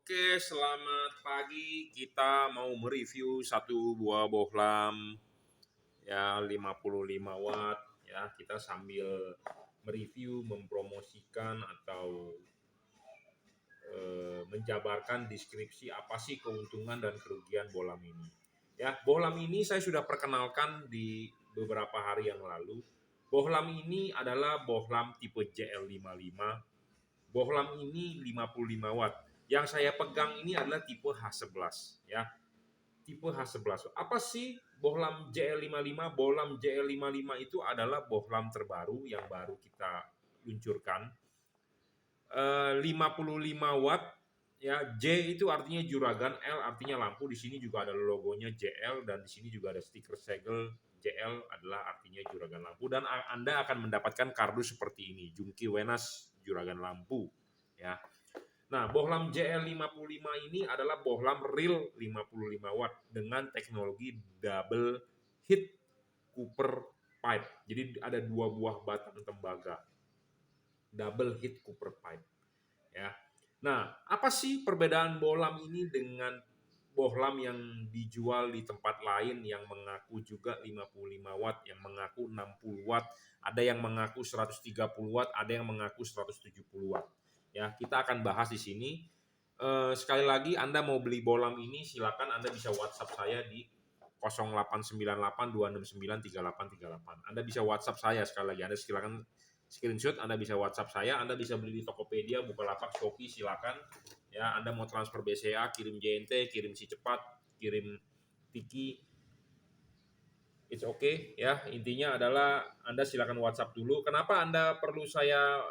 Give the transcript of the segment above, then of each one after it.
Oke, selamat pagi. Kita mau mereview satu buah bohlam ya 55 watt ya. Kita sambil mereview, mempromosikan atau menjabarkan deskripsi apa sih keuntungan dan kerugian bohlam ini. Ya, bohlam ini saya sudah perkenalkan di beberapa hari yang lalu. Bohlam ini adalah bohlam tipe JL55. Bohlam ini 55 watt. Yang saya pegang ini adalah tipe H11 ya. Tipe H11. Apa sih bohlam JL55? Bohlam JL55 itu adalah bohlam terbaru yang baru kita luncurkan. 55 watt ya. J itu artinya juragan, L artinya lampu. Di sini juga ada logonya JL dan di sini juga ada stiker segel. JL adalah artinya juragan lampu dan Anda akan mendapatkan kardus seperti ini, Jungki Wenas juragan lampu ya. Nah, bohlam JL55 ini adalah bohlam real 55 watt dengan teknologi double heat copper pipe. Jadi ada dua buah batang tembaga. Double heat copper pipe ya. Nah, apa sih perbedaan bohlam ini dengan bohlam yang dijual di tempat lain yang mengaku juga 55 watt, yang mengaku 60 watt, ada yang mengaku 130 watt, ada yang mengaku 170 watt. Ya, kita akan bahas di sini. Sekali lagi Anda mau beli bohlam ini silakan Anda bisa WhatsApp saya di 0898-269-3838. Anda bisa WhatsApp saya sekali lagi. Anda silakan screenshot, Anda bisa WhatsApp saya, Anda bisa beli di Tokopedia, Bukalapak, Shopee, silakan. Ya, Anda mau transfer BCA, kirim JNT, kirim si cepat, kirim Tiki, it's okay ya. Intinya adalah Anda silakan WhatsApp dulu. Kenapa Anda perlu saya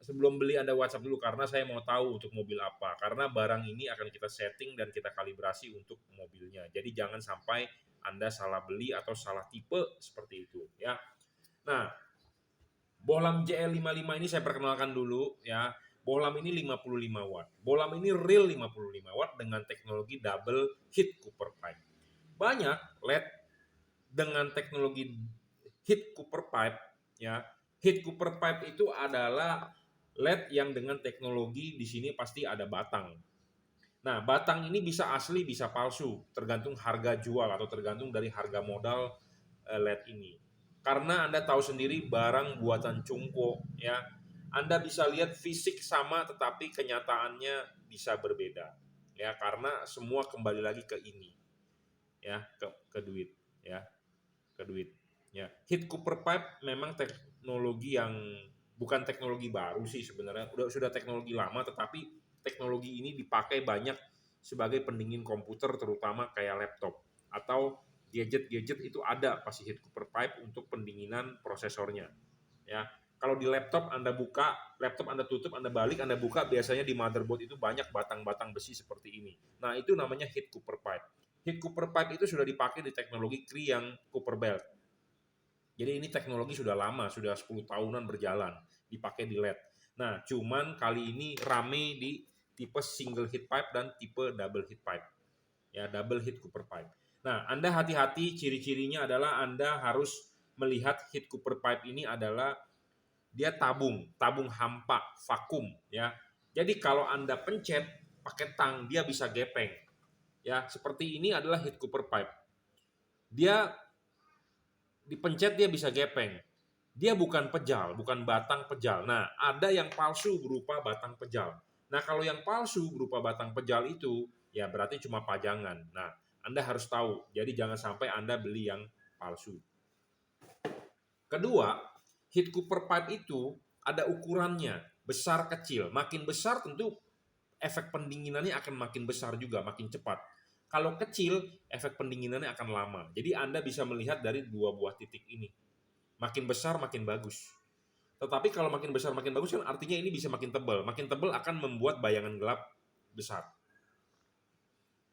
sebelum beli Anda WhatsApp dulu? Karena saya mau tahu untuk mobil apa. Karena barang ini akan kita setting dan kita kalibrasi untuk mobilnya. Jadi jangan sampai Anda salah beli atau salah tipe seperti itu ya. Nah, bohlam JL55 ini saya perkenalkan dulu ya. Bohlam ini 55 watt. Bohlam ini real 55 watt dengan teknologi double heat copper pipe. Banyak LED dengan teknologi heat copper pipe ya. Heat copper pipe itu adalah LED yang dengan teknologi di sini pasti ada batang. Nah, batang ini bisa asli, bisa palsu, tergantung harga jual atau tergantung dari harga modal LED ini. Karena Anda tahu sendiri barang buatan Cungko ya. Anda bisa lihat fisik sama tetapi kenyataannya bisa berbeda. Ya, karena semua kembali lagi ke ini. Ya, ke duit ya, ke duit. Ya, heat copper pipe memang teknologi yang bukan teknologi baru sih sebenarnya. Sudah teknologi lama tetapi teknologi ini dipakai banyak sebagai pendingin komputer terutama kayak laptop atau gadget-gadget itu ada pasti heat copper pipe untuk pendinginan prosesornya ya. Kalau di laptop Anda buka, laptop Anda tutup, Anda balik, Anda buka, biasanya di motherboard itu banyak batang-batang besi seperti ini. Nah, itu namanya heat copper pipe. Heat copper pipe itu sudah dipakai di teknologi Cree yang copper belt. Jadi ini teknologi sudah lama, sudah 10 tahunan berjalan, dipakai di LED. Nah, cuman kali ini rame di tipe single heat pipe dan tipe double heat pipe. Ya, double heat copper pipe. Nah, Anda hati-hati, ciri-cirinya adalah Anda harus melihat heat copper pipe ini adalah dia tabung hampa, vakum ya. Jadi kalau Anda pencet pakai tang, dia bisa gepeng. Ya, seperti ini adalah heat copper pipe. Dia dipencet dia bisa gepeng. Dia bukan pejal, bukan batang pejal. Nah, ada yang palsu berupa batang pejal. Nah, kalau yang palsu berupa batang pejal itu, ya berarti cuma pajangan. Nah, Anda harus tahu. Jadi jangan sampai Anda beli yang palsu. Kedua, heat cooper pipe itu ada ukurannya, besar kecil. Makin besar tentu efek pendinginannya akan makin besar juga, makin cepat. Kalau kecil, efek pendinginannya akan lama. Jadi Anda bisa melihat dari dua buah titik ini. Makin besar makin bagus. Tetapi kalau makin besar makin bagus kan artinya ini bisa makin tebal. Makin tebal akan membuat bayangan gelap besar.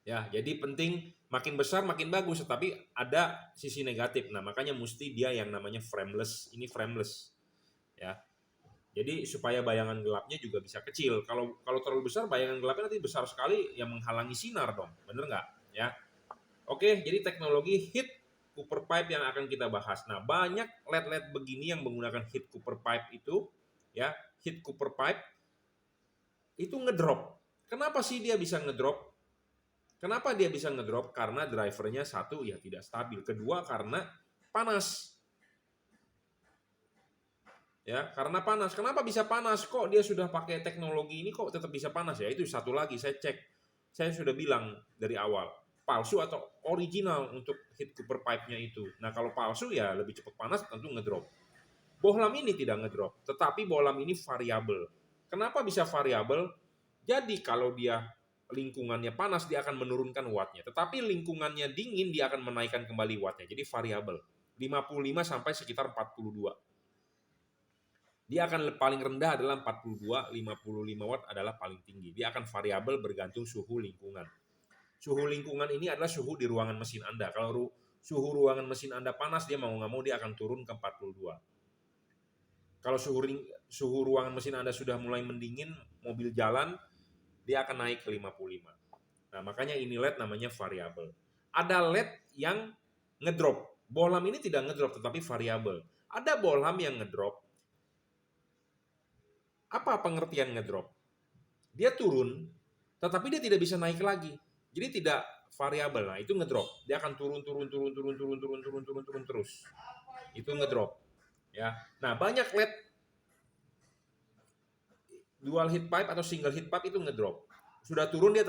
Ya, jadi penting makin besar makin bagus, tetapi ada sisi negatif. Nah, makanya mesti dia yang namanya frameless. Ini frameless. Ya. Jadi supaya bayangan gelapnya juga bisa kecil. Kalau kalau terlalu besar bayangan gelapnya nanti besar sekali yang menghalangi sinar dong. Bener nggak? Ya. Oke, jadi teknologi heat cooper pipe yang akan kita bahas. Nah, banyak LED-LED begini yang menggunakan heat cooper pipe itu, ya, heat cooper pipe itu ngedrop. Kenapa sih dia bisa ngedrop? Kenapa dia bisa ngedrop? Karena drivernya satu ya tidak stabil, kedua karena panas. Ya, karena panas. Kenapa bisa panas? Kok dia sudah pakai teknologi ini kok tetap bisa panas ya? Itu satu lagi saya cek. Saya sudah bilang dari awal, palsu atau original untuk heat cooper pipe-nya itu. Nah, kalau palsu ya lebih cepat panas tentu ngedrop. Bohlam ini tidak ngedrop, tetapi bohlam ini variabel. Kenapa bisa variabel? Jadi kalau dia lingkungannya panas dia akan menurunkan wattnya, tetapi lingkungannya dingin dia akan menaikkan kembali wattnya. Jadi variabel. 55 sampai sekitar 42. Dia akan paling rendah adalah 42, 55 watt adalah paling tinggi. Dia akan variabel bergantung suhu lingkungan. Suhu lingkungan ini adalah suhu di ruangan mesin Anda. Kalau suhu ruangan mesin Anda panas, dia mau nggak mau dia akan turun ke 42. Kalau suhu ruangan mesin Anda sudah mulai mendingin, mobil jalan, dia akan naik ke 55. Nah, makanya ini LED namanya variabel. Ada LED yang ngedrop. Bohlam ini tidak ngedrop, tetapi variabel. Ada bohlam yang ngedrop. Apa pengertian ngedrop? Dia turun, tetapi dia tidak bisa naik lagi. Jadi tidak variabel. Nah, itu ngedrop. Dia akan turun terus. Itu ngedrop. Ya. Nah, banyak LED dual heat pipe atau single heat pipe itu ngedrop. Sudah turun dia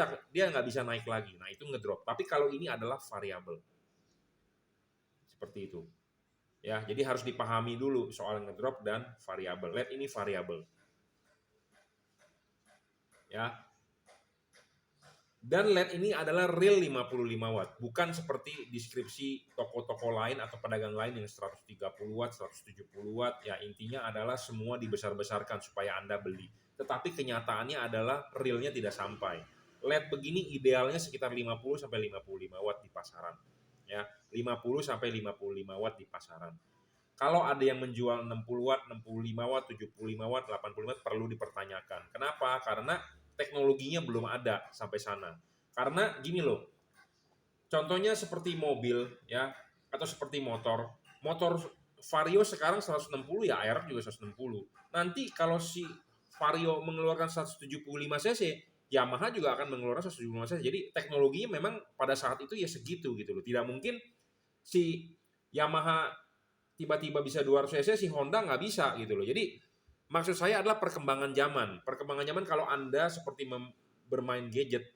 nggak bisa naik lagi. Nah, itu ngedrop. Tapi kalau ini adalah variabel. Seperti itu. Ya, jadi harus dipahami dulu soal ngedrop dan variabel. LED ini variabel. Ya. Dan LED ini adalah real 55 watt, bukan seperti deskripsi toko-toko lain atau pedagang lain yang 130 watt, 170 watt. Ya, intinya adalah semua dibesar-besarkan supaya Anda beli. Tetapi kenyataannya adalah realnya tidak sampai. LED begini idealnya sekitar 50 sampai 55 watt di pasaran. Ya, 50 sampai 55 watt di pasaran. Kalau ada yang menjual 60 watt, 65 watt, 75 watt, 80 watt perlu dipertanyakan. Kenapa? Karena teknologinya belum ada sampai sana. Karena gini loh, contohnya seperti mobil ya, atau seperti motor. Motor Vario sekarang 160 ya, AR juga 160. Nanti kalau si Vario mengeluarkan 175 cc, Yamaha juga akan mengeluarkan 175 cc. Jadi teknologinya memang pada saat itu ya segitu gitu loh. Tidak mungkin si Yamaha tiba-tiba bisa 200 cc, si Honda nggak bisa gitu loh. Jadi maksud saya adalah perkembangan zaman. Perkembangan zaman kalau Anda seperti bermain gadget.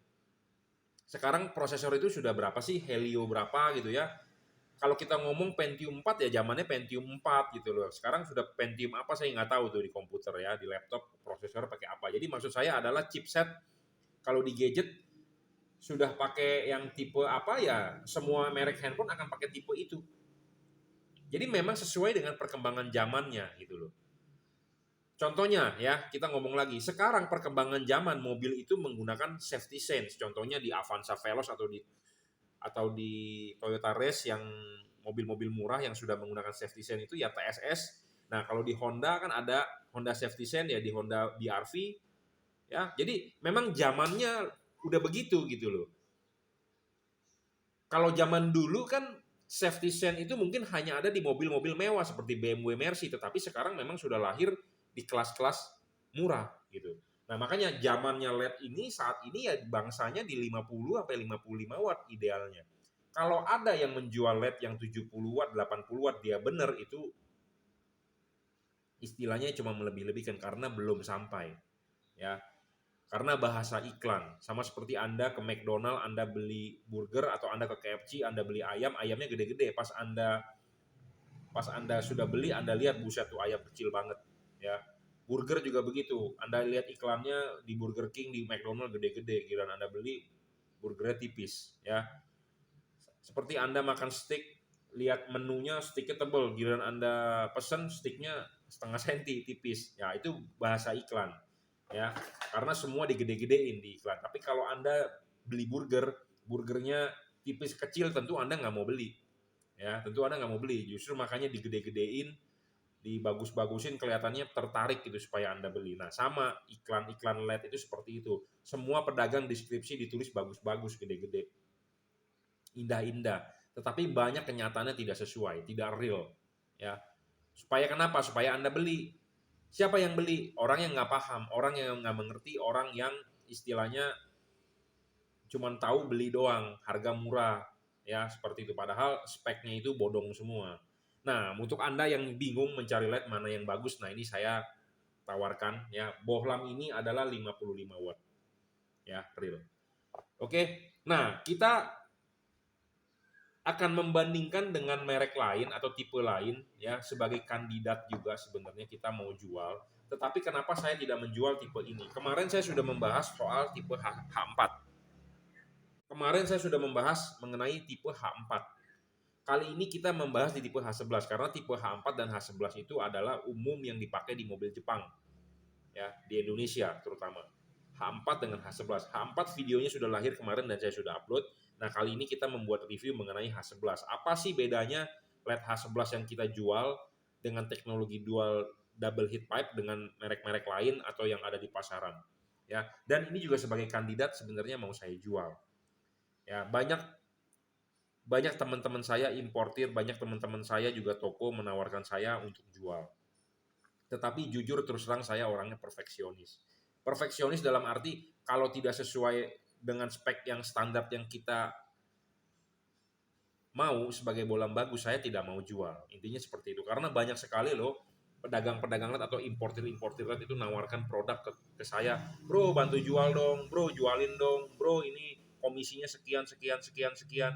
Sekarang prosesor itu sudah berapa sih? Helio berapa gitu ya. Kalau kita ngomong Pentium 4 ya zamannya Pentium 4 gitu loh. Sekarang sudah Pentium apa saya nggak tahu tuh di komputer ya, di laptop prosesor pakai apa. Jadi maksud saya adalah chipset kalau di gadget sudah pakai yang tipe apa ya, semua merek handphone akan pakai tipe itu. Jadi memang sesuai dengan perkembangan zamannya gitu loh. Contohnya ya, kita ngomong lagi. Sekarang perkembangan zaman mobil itu menggunakan safety sense. Contohnya di Avanza Veloz atau di Toyota Race yang mobil-mobil murah yang sudah menggunakan safety sense itu ya TSS. Nah, kalau di Honda kan ada Honda Safety Sense ya, di Honda BR-V ya. Jadi memang zamannya udah begitu gitu loh. Kalau zaman dulu kan safety sense itu mungkin hanya ada di mobil-mobil mewah seperti BMW Mercy, tetapi sekarang memang sudah lahir di kelas-kelas murah gitu. Nah, makanya zamannya LED ini saat ini ya bangsanya di 50 sampai 55 watt idealnya. Kalau ada yang menjual LED yang 70 watt, 80 watt dia benar itu istilahnya cuma melebih-lebihkan karena belum sampai. Ya. Karena bahasa iklan, sama seperti Anda ke McDonald, Anda beli burger atau Anda ke KFC, Anda beli ayam, ayamnya gede-gede. Pas Anda sudah beli, Anda lihat buset tuh ayam kecil banget, ya. Burger juga begitu. Anda lihat iklannya di Burger King, di McDonald gede-gede, giliran Anda beli burgernya tipis, ya. Seperti Anda makan steak, lihat menunya steaknya tebal, giliran Anda pesen steaknya setengah senti tipis. Ya, itu bahasa iklan. Ya, karena semua digede-gedein di iklan. Tapi kalau Anda beli burgernya tipis kecil, tentu Anda nggak mau beli. Ya, tentu Anda nggak mau beli. Justru makanya digede-gedein, dibagus-bagusin, kelihatannya tertarik gitu supaya Anda beli. Nah, sama iklan-iklan LED itu seperti itu. Semua pedagang deskripsi ditulis bagus-bagus, gede-gede, indah-indah. Tetapi banyak kenyataannya tidak sesuai, tidak real. Ya, supaya kenapa? Supaya Anda beli. Siapa yang beli? Orang yang nggak paham, orang yang nggak mengerti, orang yang istilahnya cuman tahu beli doang, harga murah, ya seperti itu. Padahal speknya itu bodong semua. Nah, untuk Anda yang bingung mencari LED mana yang bagus, nah ini saya tawarkan ya. Bohlam ini adalah 55 watt, ya real. Oke, nah kita akan membandingkan dengan merek lain atau tipe lain ya sebagai kandidat juga sebenarnya kita mau jual. Tetapi kenapa saya tidak menjual tipe ini? Kemarin saya sudah membahas soal tipe H4. Kemarin saya sudah membahas mengenai tipe H4. Kali ini kita membahas di tipe H11 karena tipe H4 dan H11 itu adalah umum yang dipakai di mobil Jepang. Ya, di Indonesia terutama. H4 dengan H11. H4 videonya sudah lahir kemarin dan saya sudah upload. Nah, kali ini kita membuat review mengenai H11. Apa sih bedanya LED H11 yang kita jual dengan teknologi dual double heat pipe dengan merek-merek lain atau yang ada di pasaran. Ya, dan ini juga sebagai kandidat sebenarnya mau saya jual. Ya, banyak teman-teman saya importir, banyak teman-teman saya juga toko menawarkan saya untuk jual. Tetapi jujur terus terang saya orangnya perfeksionis. Perfeksionis dalam arti kalau tidak sesuai dengan spek yang standar yang kita mau sebagai bohlam bagus, saya tidak mau jual. Intinya seperti itu. Karena banyak sekali loh pedagang-pedagang LED atau importir-importir LED itu nawarkan produk ke saya. Bro, bantu jual dong. Bro, jualin dong. Bro, ini komisinya sekian, sekian, sekian, sekian.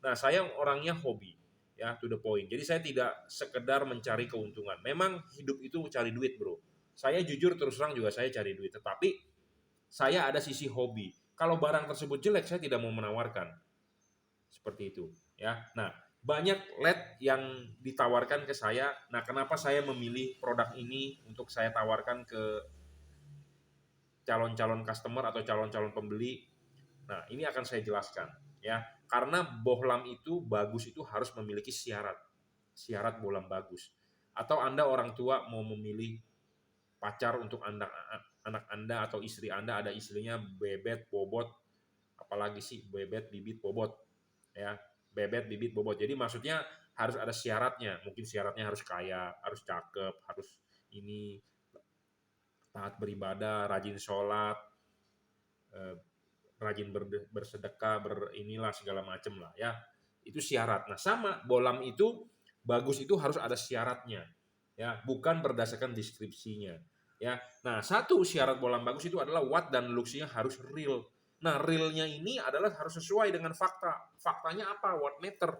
Nah, saya orangnya hobi, ya, to the point. Jadi saya tidak sekedar mencari keuntungan. Memang hidup itu cari duit, bro. Saya jujur terus terang juga saya cari duit. Tetapi saya ada sisi hobi. Kalau barang tersebut jelek, saya tidak mau menawarkan. Seperti itu, ya. Nah, banyak LED yang ditawarkan ke saya. Nah, kenapa saya memilih produk ini untuk saya tawarkan ke calon-calon customer atau calon-calon pembeli? Nah, ini akan saya jelaskan, ya. Karena bohlam itu bagus itu harus memiliki syarat bohlam bagus. Atau Anda orang tua mau memilih pacar untuk anak Anda atau istri Anda, ada istrinya bebet, bobot, apalagi sih bebet, bibit, bobot, ya. Bebet, bibit, bobot. Jadi maksudnya harus ada syaratnya. Mungkin syaratnya harus kaya, harus cakep, harus ini taat beribadah, rajin sholat, rajin bersedekah, berinilah segala macam lah ya. Itu syarat. Nah, sama bohlam itu bagus itu harus ada syaratnya. Ya, bukan berdasarkan deskripsinya. Ya. Nah, satu syarat bohlam bagus itu adalah watt dan luxnya harus real. Nah, realnya ini adalah harus sesuai dengan fakta. Faktanya apa? Wattmeter.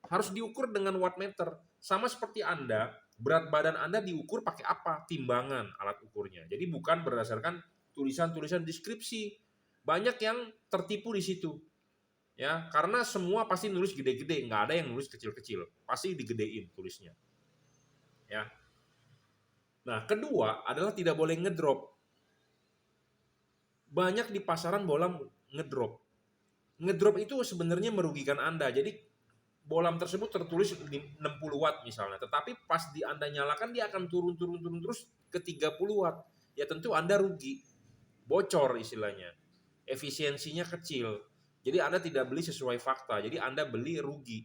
Harus diukur dengan wattmeter. Sama seperti Anda, berat badan Anda diukur pakai apa? Timbangan alat ukurnya. Jadi bukan berdasarkan tulisan-tulisan deskripsi. Banyak yang tertipu di situ. Ya, karena semua pasti nulis gede-gede, nggak ada yang nulis kecil-kecil. Pasti digedein tulisnya. Ya. Nah, kedua adalah tidak boleh ngedrop. Banyak di pasaran bohlam ngedrop. Ngedrop itu sebenarnya merugikan Anda. Jadi bohlam tersebut tertulis 60 watt misalnya, tetapi pas di Anda nyalakan dia akan turun terus ke 30 watt. Ya tentu Anda rugi. Bocor istilahnya. Efisiensinya kecil. Jadi Anda tidak beli sesuai fakta. Jadi Anda beli rugi.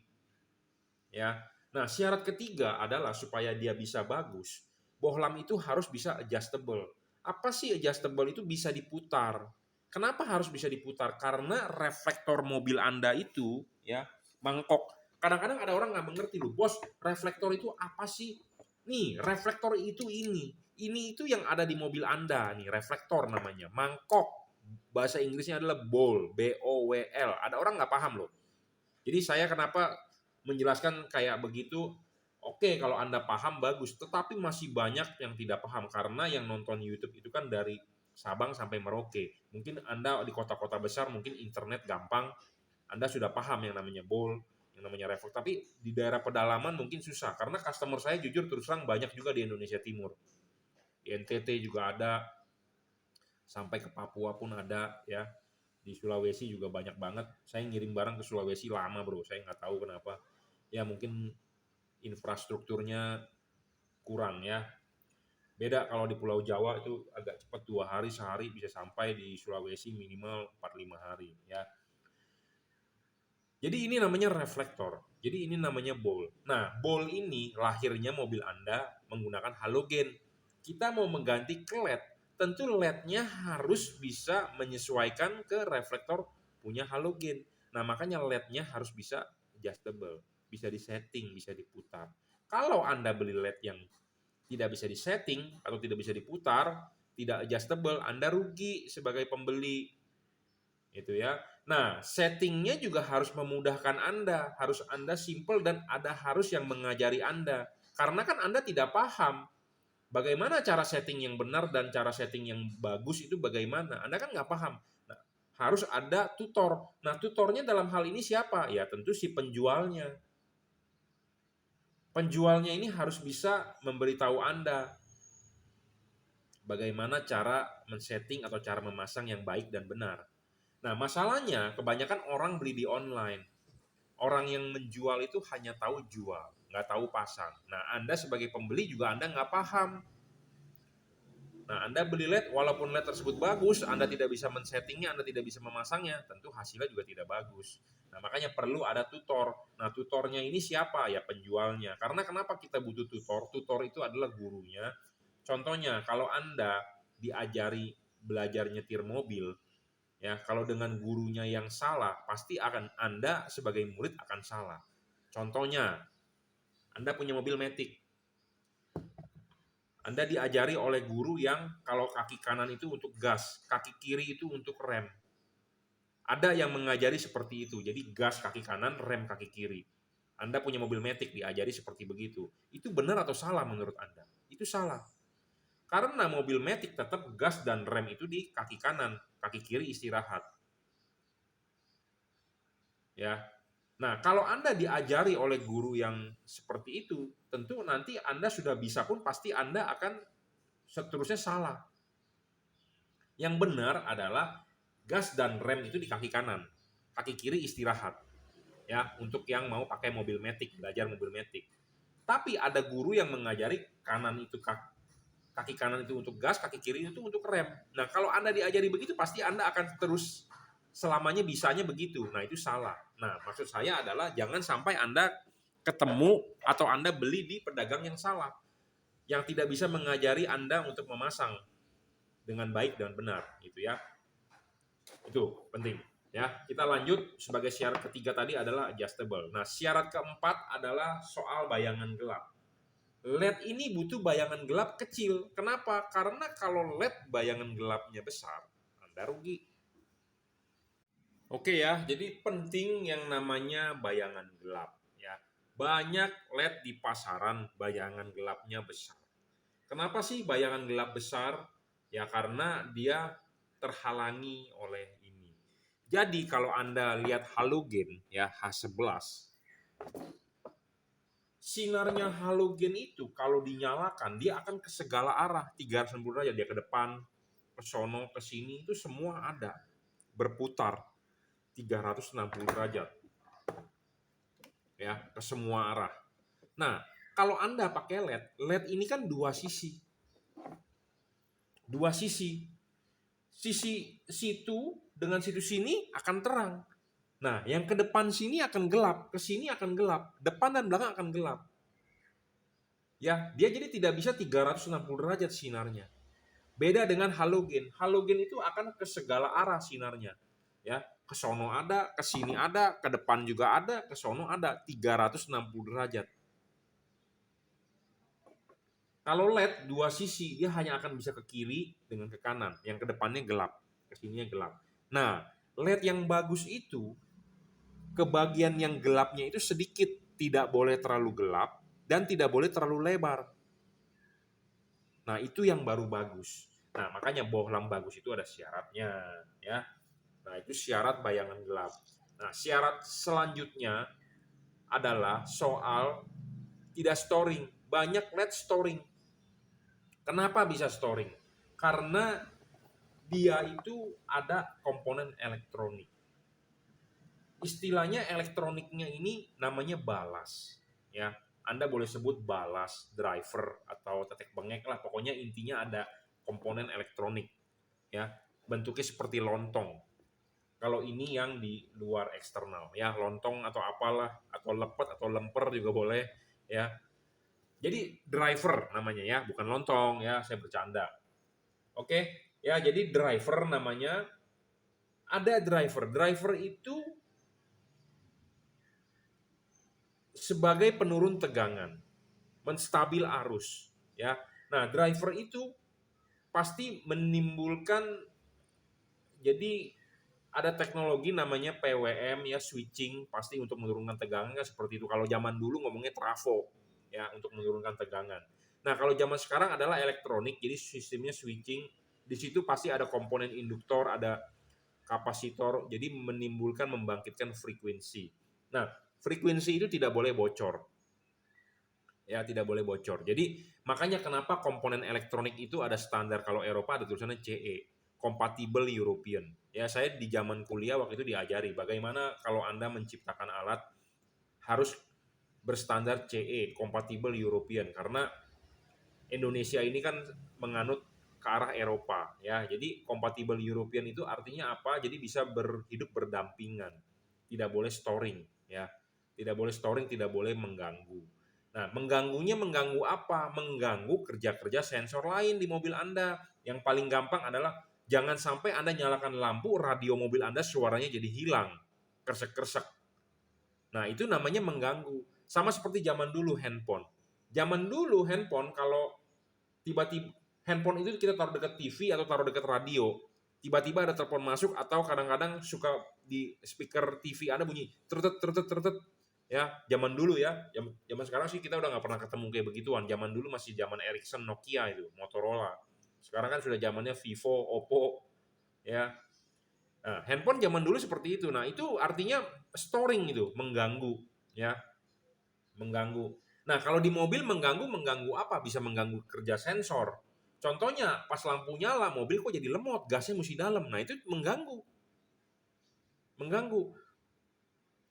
Ya. Nah, syarat ketiga adalah supaya dia bisa bagus, bohlam itu harus bisa adjustable. Apa sih adjustable itu? Bisa diputar. Kenapa harus bisa diputar? Karena reflektor mobil Anda itu ya mangkok. Kadang-kadang ada orang nggak mengerti loh, bos, reflektor itu apa sih? Nih, reflektor itu ini. Ini itu yang ada di mobil Anda nih, reflektor namanya, mangkok. Bahasa Inggrisnya adalah bowl, B-O-W-L. Ada orang nggak paham loh. Jadi saya kenapa menjelaskan kayak begitu, oke, kalau Anda paham bagus, tetapi masih banyak yang tidak paham karena yang nonton YouTube itu kan dari Sabang sampai Merauke. Mungkin Anda di kota-kota besar mungkin internet gampang, Anda sudah paham yang namanya bowl, yang namanya reflektor. Tapi di daerah pedalaman mungkin susah karena customer saya jujur terus terang banyak juga di Indonesia Timur. Di NTT juga ada, sampai ke Papua pun ada ya. Di Sulawesi juga banyak banget. Saya ngirim barang ke Sulawesi lama bro, saya nggak tahu kenapa. Ya mungkin infrastrukturnya kurang ya. Beda kalau di Pulau Jawa itu agak cepat, 2 hari sehari bisa sampai, di Sulawesi minimal 4-5 hari ya. Jadi ini namanya reflektor. Jadi ini namanya bowl. Nah, bowl ini lahirnya mobil Anda menggunakan halogen. Kita mau mengganti ke LED, tentu LED-nya harus bisa menyesuaikan ke reflektor punya halogen. Nah, makanya LED-nya harus bisa adjustable, bisa disetting, bisa diputar. Kalau Anda beli LED yang tidak bisa disetting atau tidak bisa diputar, tidak adjustable, Anda rugi sebagai pembeli. Itu ya. Nah, settingnya juga harus memudahkan Anda, harus Anda simple dan ada harus yang mengajari Anda. Karena kan Anda tidak paham bagaimana cara setting yang benar dan cara setting yang bagus itu bagaimana. Anda kan nggak paham. Nah, harus ada tutor. Nah, tutornya dalam hal ini siapa? Ya tentu si penjualnya. Penjualnya ini harus bisa memberitahu Anda bagaimana cara men-setting atau cara memasang yang baik dan benar. Nah, masalahnya kebanyakan orang beli di online. Orang yang menjual itu hanya tahu jual, nggak tahu pasang. Nah, Anda sebagai pembeli juga Anda nggak paham. Nah, Anda beli LED, walaupun LED tersebut bagus, Anda tidak bisa men-settingnya, Anda tidak bisa memasangnya, tentu hasilnya juga tidak bagus. Nah, makanya perlu ada tutor. Nah, tutornya ini siapa? Ya, penjualnya. Karena kenapa kita butuh tutor? Tutor itu adalah gurunya. Contohnya, kalau Anda diajari belajar nyetir mobil, ya, kalau dengan gurunya yang salah, pasti akan Anda sebagai murid akan salah. Contohnya, Anda punya mobil Matic. Anda diajari oleh guru yang kalau kaki kanan itu untuk gas, kaki kiri itu untuk rem. Ada yang mengajari seperti itu. Jadi gas kaki kanan, rem kaki kiri. Anda punya mobil Matic diajari seperti begitu. Itu benar atau salah menurut Anda? Itu salah. Karena mobil Matic tetap gas dan rem itu di kaki kanan, kaki kiri istirahat. Ya. Nah, kalau Anda diajari oleh guru yang seperti itu, tentu nanti Anda sudah bisa pun pasti Anda akan seterusnya salah. Yang benar adalah gas dan rem itu di kaki kanan, kaki kiri istirahat. Ya, untuk yang mau pakai mobil Matic, belajar mobil Matic. Tapi ada guru yang mengajari kanan itu kaki kanan itu untuk gas, kaki kiri itu untuk rem. Nah, kalau Anda diajari begitu, pasti Anda akan terus selamanya bisanya begitu. Nah, itu salah. Nah, maksud saya adalah jangan sampai Anda ketemu atau Anda beli di pedagang yang salah, yang tidak bisa mengajari Anda untuk memasang dengan baik dan benar, gitu ya. Itu penting. Ya, kita lanjut sebagai syarat ketiga tadi adalah adjustable. Nah, syarat keempat adalah soal bayangan gelap. LED ini butuh bayangan gelap kecil. Kenapa? Karena kalau LED bayangan gelapnya besar, Anda rugi. Oke ya, jadi penting yang namanya bayangan gelap. Ya, banyak LED di pasaran bayangan gelapnya besar. Kenapa sih bayangan gelap besar? Ya karena dia terhalangi oleh ini. Jadi kalau Anda lihat halogen ya H11, sinarnya halogen itu kalau dinyalakan dia akan ke segala arah 360 derajat, dia ke depan, ke sono, ke sini itu semua ada, berputar 360 derajat. Ya, ke semua arah. Nah, kalau Anda pakai LED, LED ini kan dua sisi. Dua sisi. Sisi situ dengan situ sini akan terang. Nah, yang ke depan sini akan gelap, ke sini akan gelap, depan dan belakang akan gelap. Ya, dia jadi tidak bisa 360 derajat sinarnya. Beda dengan halogen. Halogen itu akan ke segala arah sinarnya. Ya, ke sono ada, ke sini ada, ke depan juga ada, ke sono ada, 360 derajat. Kalau LED dua sisi, dia hanya akan bisa ke kiri dengan ke kanan, yang ke depannya gelap, ke sininya gelap. Nah, LED yang bagus itu ke bagian yang gelapnya itu sedikit, tidak boleh terlalu gelap dan tidak boleh terlalu lebar. Nah, itu yang baru bagus. Nah, makanya bohlam bagus itu ada syaratnya, ya. Nah, itu syarat bayangan gelap. Nah, syarat selanjutnya adalah soal tidak storing. Banyak LED storing. Kenapa bisa storing? Karena dia itu ada komponen elektronik. Istilahnya elektroniknya ini namanya balas. Ya, Anda boleh sebut balas, driver, atau tetek bengek lah. Pokoknya intinya ada komponen elektronik. Ya, bentuknya seperti lontong. Kalau ini yang di luar eksternal, ya lontong atau apalah, atau lepet atau lemper juga boleh, ya. Jadi driver namanya ya, bukan lontong ya, saya bercanda. Oke, ya jadi driver namanya, ada driver. Driver itu sebagai penurun tegangan, menstabil arus, ya. Nah, driver itu pasti menimbulkan, jadi ada teknologi namanya PWM ya, switching, pasti untuk menurunkan tegangan kan seperti itu. Kalau zaman dulu ngomongnya trafo ya, untuk menurunkan tegangan. Nah, kalau zaman sekarang adalah elektronik, jadi sistemnya switching. Di situ pasti ada komponen induktor, ada kapasitor, jadi menimbulkan, membangkitkan frekuensi. Nah, frekuensi itu tidak boleh bocor. Ya, tidak boleh bocor. Jadi makanya kenapa komponen elektronik itu ada standar, kalau Eropa ada tulisannya CE, Compatible European. Ya, saya di zaman kuliah waktu itu diajari bagaimana kalau Anda menciptakan alat harus berstandar CE, Compatible European, karena Indonesia ini kan menganut ke arah Eropa ya. Jadi Compatible European itu artinya apa? Jadi bisa berhidup berdampingan. Tidak boleh storing ya. Tidak boleh storing, tidak boleh mengganggu. Nah, mengganggunya mengganggu apa? Mengganggu kerja-kerja sensor lain di mobil Anda. Yang paling gampang adalah jangan sampai Anda nyalakan lampu, radio mobil Anda suaranya jadi hilang, kresek-kresek. Nah, itu namanya mengganggu. Sama seperti zaman dulu handphone. Zaman dulu handphone, kalau tiba-tiba handphone itu kita taruh dekat TV atau taruh dekat radio, tiba-tiba ada telepon masuk, atau kadang-kadang suka di speaker TV Anda bunyi tertet tertet tertet. Ya, zaman dulu ya. Zaman sekarang sih kita udah nggak pernah ketemu kayak begituan. Zaman dulu masih zaman Ericsson, Nokia itu, Motorola. Sekarang kan sudah zamannya Vivo, Oppo, ya. Nah, handphone zaman dulu seperti itu. Nah, itu artinya storing itu, mengganggu, ya, mengganggu. Nah, kalau di mobil mengganggu apa? Bisa mengganggu kerja sensor. Contohnya, pas lampu nyala, mobil kok jadi lemot, gasnya mesti dalam. Nah, itu mengganggu. Mengganggu.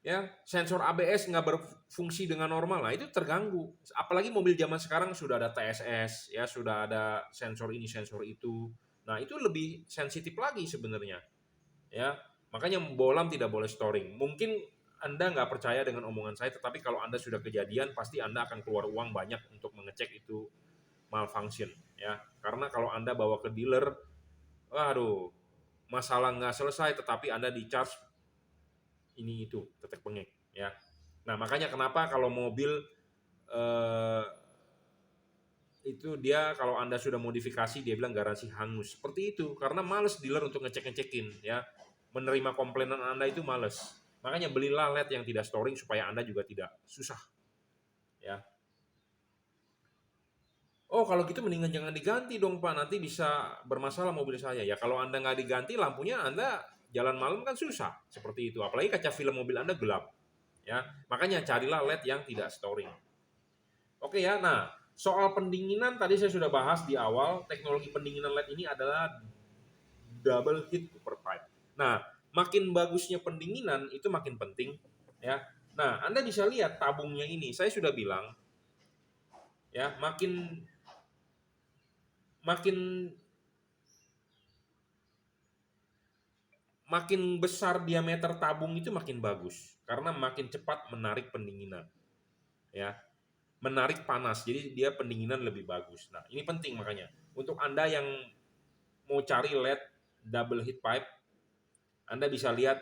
Ya, sensor ABS nggak berfungsi dengan normal, nah itu terganggu. Apalagi mobil zaman sekarang sudah ada TSS, ya sudah ada sensor ini sensor itu. Nah, itu lebih sensitif lagi sebenarnya. Ya, makanya bolam tidak boleh storing. Mungkin Anda nggak percaya dengan omongan saya, tetapi kalau Anda sudah kejadian, pasti Anda akan keluar uang banyak untuk mengecek itu malfunction, ya. Karena kalau Anda bawa ke dealer, waduh, masalah nggak selesai, tetapi Anda di charge ini itu tetek bengek, ya. Nah, makanya kenapa kalau mobil eh, itu dia, kalau Anda sudah modifikasi, dia bilang garansi hangus. Seperti itu, karena males dealer untuk ngecek-ngecekin, ya. Menerima komplainan Anda itu males. Makanya belilah LED yang tidak storing supaya Anda juga tidak susah, ya. Oh, kalau gitu mendingan jangan diganti dong, Pak. Nanti bisa bermasalah mobil saya. Ya, kalau Anda nggak diganti lampunya, Anda jalan malam kan susah. Seperti itu. Apalagi kaca film mobil Anda gelap, ya. Makanya carilah LED yang tidak storing. Oke ya. Nah, soal pendinginan tadi saya sudah bahas di awal. Teknologi pendinginan LED ini adalah double heat cooper pipe. Nah, makin bagusnya pendinginan itu makin penting, ya. Nah, Anda bisa lihat tabungnya ini. Saya sudah bilang, ya, makin makin makin besar diameter tabung itu makin bagus, karena makin cepat menarik pendinginan, ya, menarik panas, jadi dia pendinginan lebih bagus. Nah, ini penting, makanya untuk Anda yang mau cari LED double heat pipe, Anda bisa lihat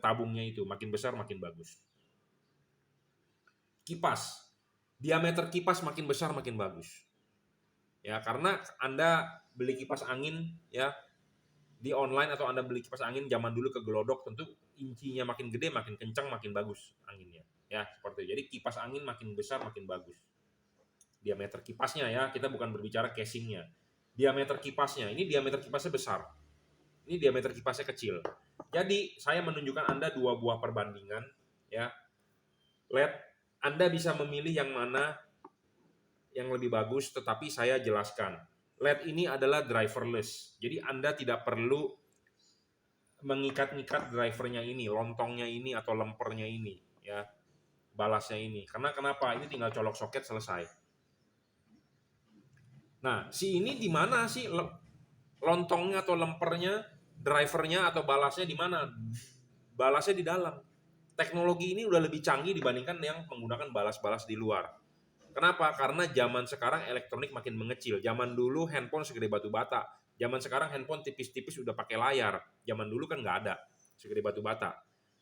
tabungnya itu makin besar makin bagus. Kipas, diameter kipas makin besar makin bagus, ya, karena Anda beli kipas angin, ya, di online, atau Anda beli kipas angin zaman dulu ke Glodok, tentu incinya makin gede, makin kencang, makin bagus anginnya. Ya, seperti itu. Jadi kipas angin makin besar, makin bagus. Diameter kipasnya, ya, kita bukan berbicara casingnya. Diameter kipasnya, ini diameter kipasnya besar. Ini diameter kipasnya kecil. Jadi, saya menunjukkan Anda dua buah perbandingan, ya. LED, Anda bisa memilih yang mana yang lebih bagus, tetapi saya jelaskan. LED ini adalah driverless. Jadi Anda tidak perlu mengikat-ikat drivernya ini, lontongnya ini, atau lempernya ini, ya, balasnya ini. Karena kenapa? Ini tinggal colok soket, selesai. Nah, si ini di mana sih lontongnya atau lempernya, drivernya atau balasnya di mana? Balasnya di dalam. Teknologi ini udah lebih canggih dibandingkan yang menggunakan balas-balas di luar. Kenapa? Karena zaman sekarang elektronik makin mengecil. Zaman dulu handphone segede batu bata. Zaman sekarang handphone tipis-tipis udah pakai layar. Zaman dulu kan nggak ada segede batu bata.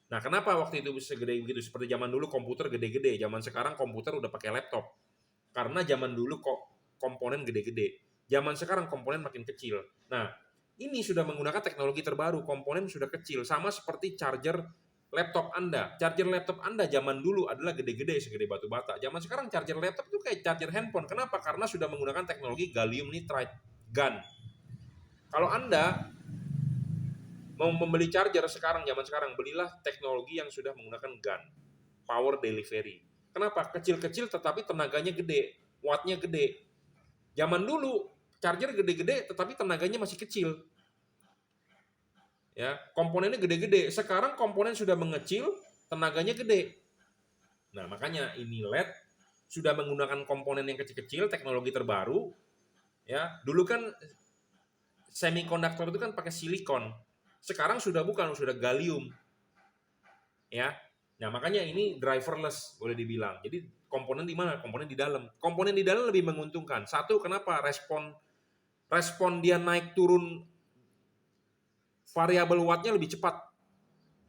Nah, kenapa waktu itu segede begitu? Seperti zaman dulu komputer gede-gede. Zaman sekarang komputer udah pakai laptop. Karena zaman dulu kok komponen gede-gede. Zaman sekarang komponen makin kecil. Nah, ini sudah menggunakan teknologi terbaru. Komponen sudah kecil. Sama seperti charger laptop Anda. Charger laptop Anda zaman dulu adalah gede-gede segede batu bata. Zaman sekarang charger laptop itu kayak charger handphone. Kenapa? Karena sudah menggunakan teknologi gallium nitride GaN. Kalau Anda mau membeli charger sekarang, zaman sekarang, belilah teknologi yang sudah menggunakan GaN, power delivery. Kenapa? Kecil-kecil tetapi tenaganya gede, wattnya gede. Zaman dulu charger gede-gede tetapi tenaganya masih kecil. Ya, komponennya gede-gede. Sekarang komponen sudah mengecil, tenaganya gede. Nah, makanya ini LED sudah menggunakan komponen yang kecil-kecil, teknologi terbaru. Ya, dulu kan semikonduktor itu kan pakai silikon. Sekarang sudah bukan, sudah gallium. Ya. Nah, makanya ini driverless boleh dibilang. Jadi komponen di mana? Komponen di dalam. Komponen di dalam lebih menguntungkan. Satu, kenapa? Respon dia naik turun variabel wattnya lebih cepat.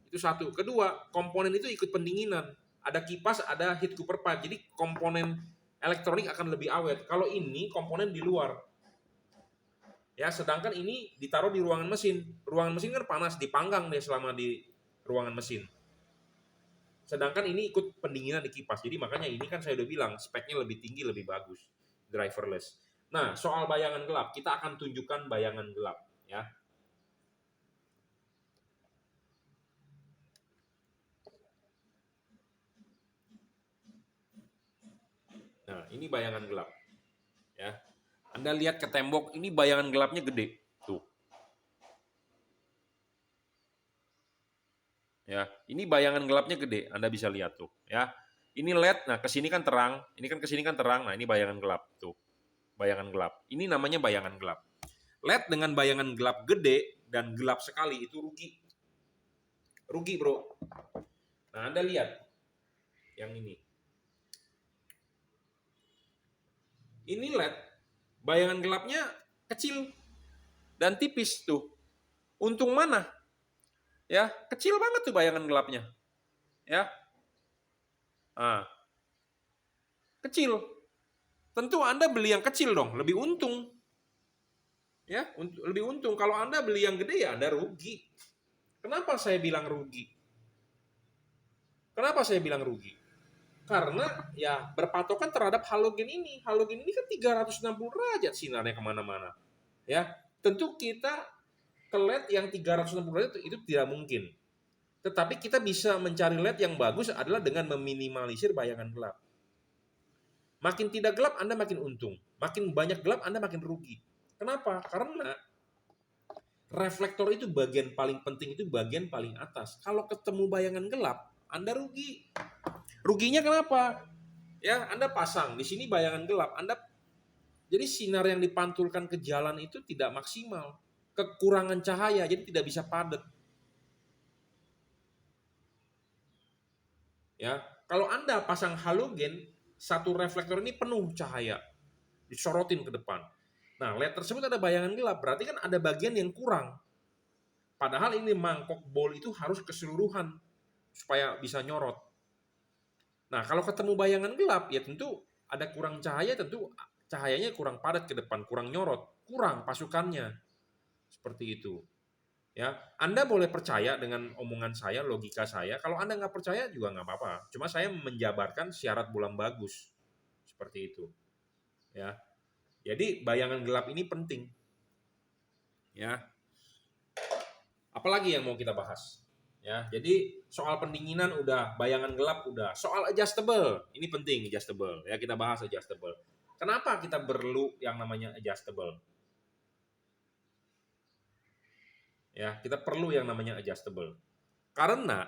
Itu satu. Kedua, komponen itu ikut pendinginan. Ada kipas, ada heat cooper pipe. Jadi komponen elektronik akan lebih awet. Kalau ini komponen di luar. Ya, sedangkan ini ditaruh di ruangan mesin. Ruangan mesin kan panas, dipanggang deh selama di ruangan mesin. Sedangkan ini ikut pendinginan di kipas. Jadi makanya ini kan saya udah bilang speknya lebih tinggi, lebih bagus. Driverless. Nah, soal bayangan gelap, kita akan tunjukkan bayangan gelap, ya. Nah, ini bayangan gelap. Ya. Anda lihat ke tembok, ini bayangan gelapnya gede. Tuh. Ya, ini bayangan gelapnya gede, Anda bisa lihat tuh, ya. Ini LED, nah kesini kan terang, ini kan kesini kan terang, nah ini bayangan gelap tuh. Bayangan gelap. Ini namanya bayangan gelap. LED dengan bayangan gelap gede dan gelap sekali itu rugi. Rugi, Bro. Nah, Anda lihat yang ini. Ini LED, bayangan gelapnya kecil dan tipis tuh. Untung mana? Ya, kecil banget tuh bayangan gelapnya. Ya. Nah, kecil. Tentu Anda beli yang kecil dong, lebih untung. Ya, lebih untung. Kalau Anda beli yang gede ya Anda rugi. Kenapa saya bilang rugi? Kenapa saya bilang rugi? Karena ya berpatokan terhadap halogen ini. Halogen ini kan 360 derajat sinarnya kemana-mana. Ya, tentu kita ke LED yang 360 derajat itu tidak mungkin. Tetapi kita bisa mencari LED yang bagus adalah dengan meminimalisir bayangan gelap. Makin tidak gelap Anda makin untung. Makin banyak gelap Anda makin rugi. Kenapa? Karena reflektor itu bagian paling penting, itu bagian paling atas. Kalau ketemu bayangan gelap, Anda rugi. Ruginya kenapa? Ya, Anda pasang di sini bayangan gelap, jadi sinar yang dipantulkan ke jalan itu tidak maksimal. Kekurangan cahaya, jadi tidak bisa padat. Ya, kalau Anda pasang halogen, satu reflektor ini penuh cahaya, disorotin ke depan. Nah, LED tersebut ada bayangan gelap, berarti kan ada bagian yang kurang. Padahal ini mangkok bol itu harus keseluruhan supaya bisa nyorot. Nah, kalau ketemu bayangan gelap, ya tentu ada kurang cahaya, tentu cahayanya kurang padat ke depan, kurang nyorot, kurang pasukannya. Seperti itu. Ya, Anda boleh percaya dengan omongan saya, logika saya. Kalau Anda nggak percaya juga nggak apa-apa. Cuma saya menjabarkan syarat bulan bagus. Seperti itu. Ya. Jadi bayangan gelap ini penting. Ya. Apalagi yang mau kita bahas? Ya, jadi soal pendinginan udah, bayangan gelap udah. Soal adjustable, ini penting adjustable. Ya, kita bahas adjustable. Kenapa kita perlu yang namanya adjustable? Ya, kita perlu yang namanya adjustable. Karena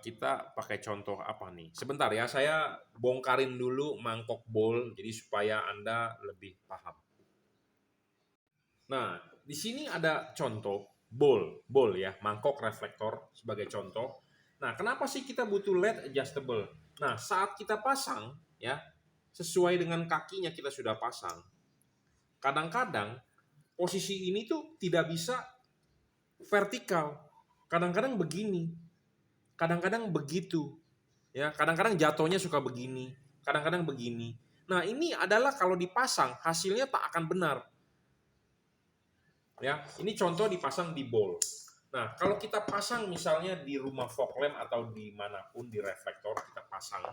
kita pakai contoh apa nih? Sebentar ya, saya bongkarin dulu mangkok bol, jadi supaya Anda lebih paham. Nah, di sini ada contoh bol ya, mangkok reflektor sebagai contoh. Nah, kenapa sih kita butuh LED adjustable? Nah, saat kita pasang, ya, sesuai dengan kakinya kita sudah pasang. Kadang-kadang posisi ini tuh tidak bisa vertikal. Kadang-kadang begini, kadang-kadang begitu. Ya, kadang-kadang jatuhnya suka begini, kadang-kadang begini. Nah, ini adalah kalau dipasang hasilnya tak akan benar. Ya, ini contoh dipasang di bowl. Nah, kalau kita pasang misalnya di rumah fog lamp atau dimanapun di reflektor kita pasang,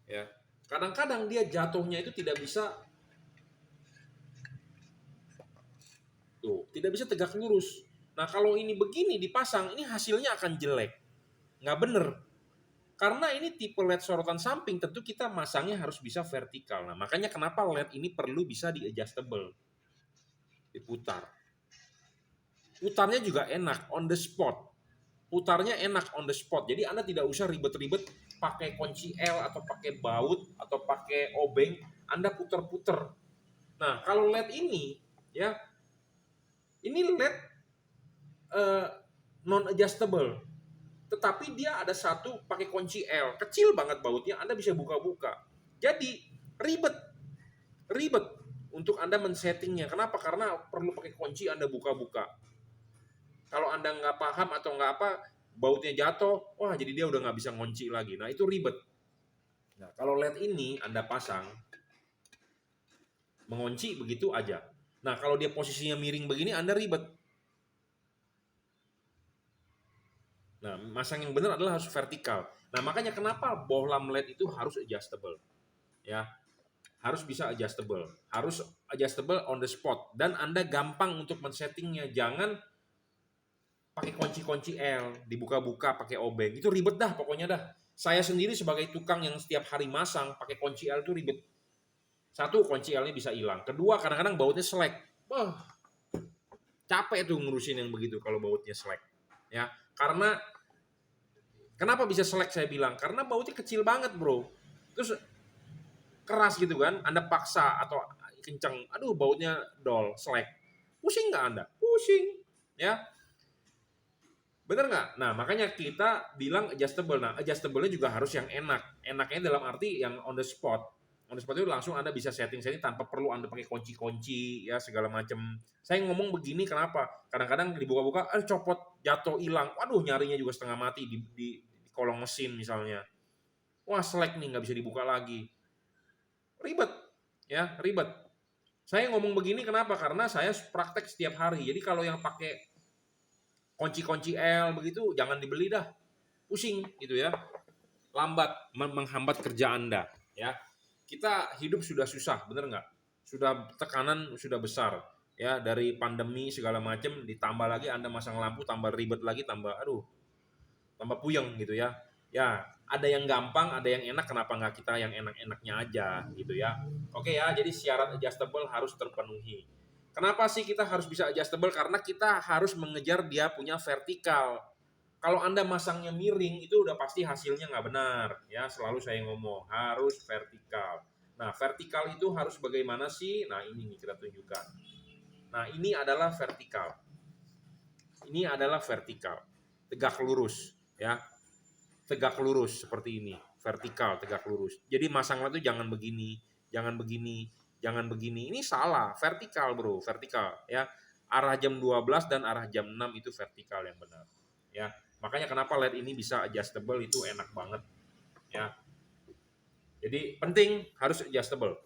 ya, kadang-kadang dia jatuhnya itu tidak bisa tuh, tidak bisa tegak lurus. Nah, kalau ini begini dipasang, ini hasilnya akan jelek, nggak bener. Karena ini tipe LED sorotan samping, tentu kita masangnya harus bisa vertikal. Nah, makanya kenapa LED ini perlu bisa di-adjustable, diputar. Putarnya juga enak, on the spot. Putarnya enak on the spot. Jadi Anda tidak usah ribet-ribet pakai kunci L atau pakai baut atau pakai obeng, Anda puter-puter. Nah, kalau LED ini ya, ini LED non adjustable. Tetapi dia ada satu pakai kunci L, kecil banget bautnya, Anda bisa buka-buka. Jadi ribet, ribet untuk Anda men-settingnya. Kenapa? Karena perlu pakai kunci Anda buka-buka. Kalau Anda nggak paham atau nggak apa, bautnya jatuh, wah jadi dia udah nggak bisa ngunci lagi. Nah itu ribet. Nah kalau LED ini Anda pasang, mengunci begitu aja. Nah kalau dia posisinya miring begini, Anda ribet. Nah, masang yang benar adalah harus vertikal. Nah, makanya kenapa bohlam LED itu harus adjustable. Ya, harus bisa adjustable. Harus adjustable on the spot. Dan Anda gampang untuk men-settingnya. Jangan pakai kunci-kunci L, dibuka-buka pakai obeng. Itu ribet dah pokoknya dah. Saya sendiri sebagai tukang yang setiap hari masang pakai kunci L itu ribet. Satu, kunci L-nya bisa hilang. Kedua, kadang-kadang bautnya selek. Wah, capek tuh ngurusin yang begitu kalau bautnya selek. Ya, karena kenapa bisa selek saya bilang? Karena bautnya kecil banget, bro. Terus keras gitu kan, Anda paksa atau kencang, aduh bautnya dol, selek. Pusing nggak Anda? Pusing. Ya, bener nggak? Nah, makanya kita bilang adjustable. Nah, adjustable-nya juga harus yang enak. Enaknya dalam arti yang on the spot. On the spot itu langsung Anda bisa setting-setting tanpa perlu Anda pakai kunci-kunci, ya segala macam. Saya ngomong begini kenapa? Kadang-kadang dibuka-buka, copot, jatuh, hilang. Waduh, nyarinya juga setengah mati di kolong mesin misalnya. Wah, selek nih, nggak bisa dibuka lagi. Ribet, ya ribet. Saya ngomong begini kenapa? Karena saya praktek setiap hari. Jadi kalau yang pakai kunci-kunci L begitu, jangan dibeli dah. Pusing gitu ya. Lambat, menghambat kerja Anda. Ya, kita hidup sudah susah, bener nggak? Sudah tekanan sudah besar. Ya, dari pandemi segala macam, ditambah lagi Anda masang lampu, tambah ribet lagi, tambah tambah puyeng gitu ya. Ya, ada yang gampang, ada yang enak, kenapa nggak kita yang enak-enaknya aja gitu ya. Oke ya, jadi syarat adjustable harus terpenuhi. Kenapa sih kita harus bisa adjustable? Karena kita harus mengejar dia punya vertikal. Kalau Anda masangnya miring, itu udah pasti hasilnya nggak benar. Ya, selalu saya ngomong, harus vertikal. Nah, vertikal itu harus bagaimana sih? Nah, ini nih kita tunjukkan. Nah, ini adalah vertikal. Ini adalah vertikal. Tegak lurus. Ya, tegak lurus seperti ini, vertikal tegak lurus. Jadi masangnya tuh jangan begini, jangan begini, jangan begini. Ini salah, vertikal bro, vertikal ya. Arah jam 12 dan arah jam 6 itu vertikal yang benar. Ya, makanya kenapa LED ini bisa adjustable itu enak banget ya. Jadi penting harus adjustable.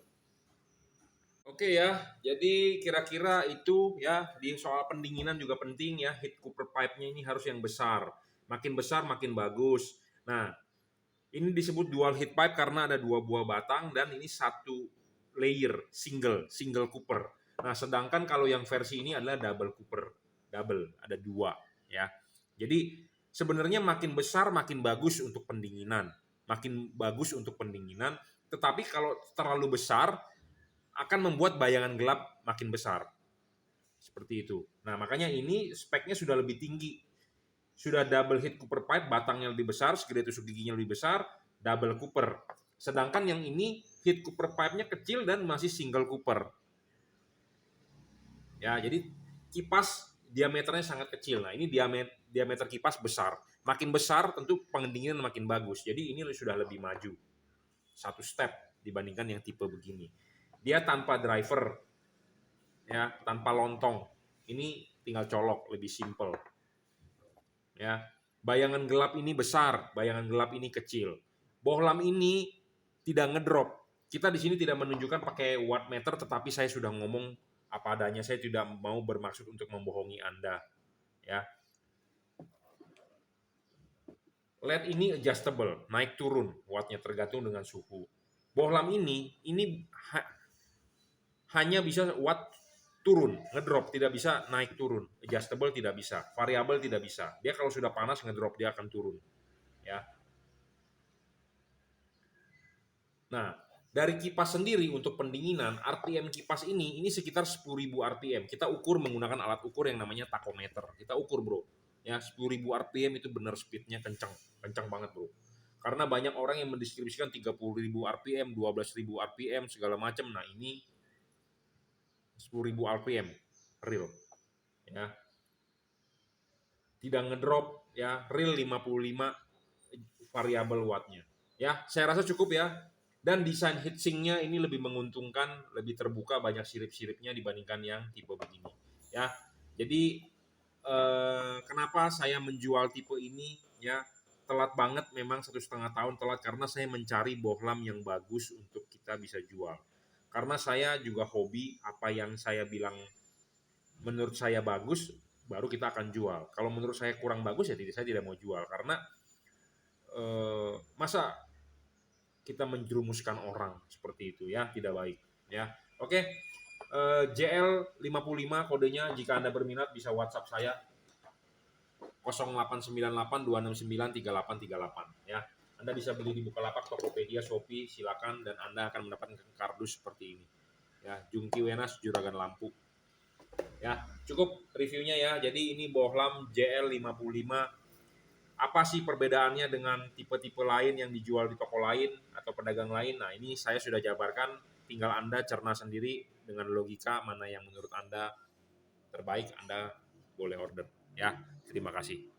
Oke ya, jadi kira-kira itu ya di soal pendinginan juga penting ya. Heat cooper pipe-nya ini harus yang besar. Makin besar makin bagus. Nah, ini disebut dual heat pipe karena ada dua buah batang dan ini satu layer single cooper. Nah, sedangkan kalau yang versi ini adalah double cooper, double ada dua ya. Jadi sebenarnya makin besar makin bagus untuk pendinginan, makin bagus untuk pendinginan. Tetapi kalau terlalu besar akan membuat bayangan gelap makin besar. Seperti itu. Nah, makanya ini speknya sudah lebih tinggi. Sudah double heat cooper pipe, batangnya lebih besar, segede tusuk giginya lebih besar, double cooper. Sedangkan yang ini heat cooper pipe-nya kecil dan masih single cooper. Ya, jadi kipas diameternya sangat kecil. Nah, ini diameter kipas besar. Makin besar tentu pendinginan makin bagus. Jadi ini sudah lebih maju satu step dibandingkan yang tipe begini. Dia tanpa driver, ya, tanpa lontong. Ini tinggal colok, lebih simple. Ya, bayangan gelap ini besar, bayangan gelap ini kecil. Bohlam ini tidak ngedrop. Kita di sini tidak menunjukkan pakai wattmeter, tetapi saya sudah ngomong apa adanya. Saya tidak mau bermaksud untuk membohongi Anda. Ya, LED ini adjustable, naik turun wattnya tergantung dengan suhu. Bohlam ini hanya bisa watt turun, ngedrop, tidak bisa naik turun. Adjustable tidak bisa, variabel tidak bisa. Dia kalau sudah panas ngedrop, dia akan turun. Ya. Nah, dari kipas sendiri untuk pendinginan, RPM kipas ini sekitar 10.000 RPM. Kita ukur menggunakan alat ukur yang namanya tachometer. Kita ukur, bro. Ya, 10.000 RPM itu benar speednya kencang. Kencang banget, bro. Karena banyak orang yang mendeskripsikan 30.000 RPM, 12.000 RPM, segala macam. Nah, ini 10.000 RPM real, ya, tidak ngedrop, ya, real 55 variabel wattnya, ya. Saya rasa cukup ya. Dan desain heatsinknya ini lebih menguntungkan, lebih terbuka, banyak sirip-siripnya dibandingkan yang tipe begini, ya. Jadi kenapa saya menjual tipe ini, ya, telat banget, memang 1,5 tahun telat karena saya mencari bohlam yang bagus untuk kita bisa jual. Karena saya juga hobi, apa yang saya bilang menurut saya bagus, baru kita akan jual. Kalau menurut saya kurang bagus, ya saya tidak mau jual. Karena masa kita menjerumuskan orang seperti itu, ya, tidak baik. Ya, oke. JL55 kodenya. Jika Anda berminat bisa WhatsApp saya 0898-269-3838, ya. Anda bisa beli di Bukalapak, Tokopedia, Shopee, silakan, dan Anda akan mendapatkan kardus seperti ini. Ya, Jungki Wenas Juragan Lampu. Ya, cukup reviewnya ya. Jadi ini bohlam JL55. Apa sih perbedaannya dengan tipe-tipe lain yang dijual di toko lain atau pedagang lain? Nah, ini saya sudah jabarkan, tinggal Anda cerna sendiri dengan logika mana yang menurut Anda terbaik, Anda boleh order, ya. Terima kasih.